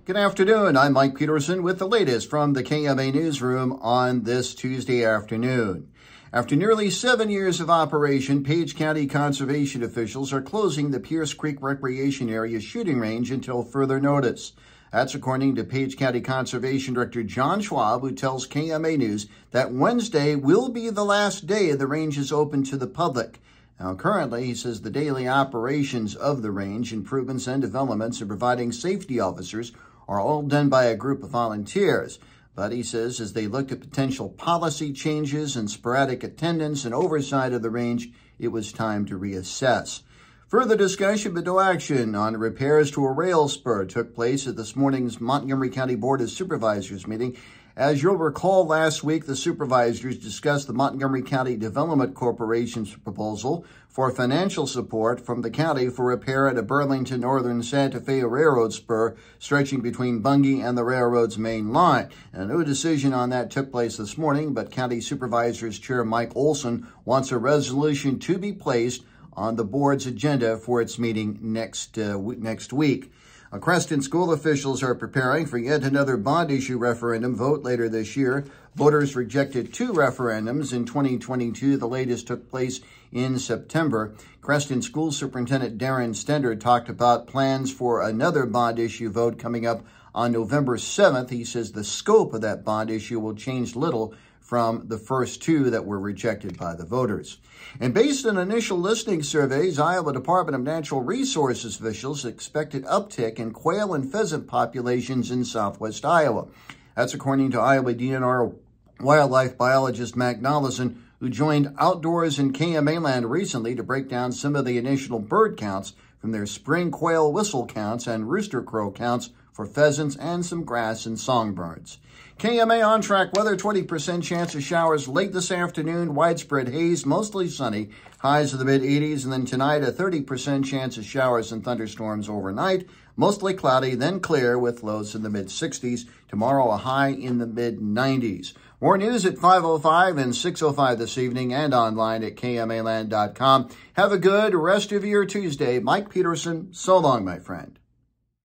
Good afternoon. I'm Mike Peterson with the latest from the KMA newsroom on this Tuesday afternoon. After nearly 7 years of operation, Page County conservation officials are closing the Pierce Creek Recreation Area shooting range until further notice. That's according to Page County Conservation Director John Schwab, who tells KMA News that Wednesday will be the last day the range is open to the public. Now, currently, he says the daily operations of the range, improvements and developments, and providing safety officers are all done by a group of volunteers. But he says as they looked at potential policy changes and sporadic attendance and oversight of the range, it was time to reassess. Further discussion but no action on repairs to a rail spur took place at this morning's Montgomery County Board of Supervisors meeting. As you'll recall, last week, the supervisors discussed the Montgomery County Development Corporation's proposal for financial support from the county for repair at a Burlington Northern Santa Fe railroad spur stretching between Bungie and the railroad's main line. And no decision on that took place this morning, but County Supervisors Chair Mike Olson wants a resolution to be placed on the board's agenda for its meeting next week. Creston school officials are preparing for yet another bond issue referendum vote later this year. Voters rejected 2 referendums in 2022. The latest took place in September. Creston School Superintendent Darren Stender talked about plans for another bond issue vote coming up on November 7th. He says the scope of that bond issue will change little from the first 2 that were rejected by the voters. And based on initial listening surveys, Iowa Department of Natural Resources officials expect an uptick in quail and pheasant populations in southwest Iowa. That's according to Iowa DNR wildlife biologist Mac Nollison, who joined Outdoors in KMA Land recently to break down some of the initial bird counts from their spring quail whistle counts and rooster crow counts for pheasants and some grass and songbirds. KMA on track weather, 20% chance of showers late this afternoon, widespread haze, mostly sunny, highs of the mid-80s, and then tonight a 30% chance of showers and thunderstorms overnight, mostly cloudy, then clear with lows in the mid-60s. Tomorrow a high in the mid-90s. More news at 5:05 and 6:05 this evening and online at KMAland.com. Have a good rest of your Tuesday. Mike Peterson, so long, my friend.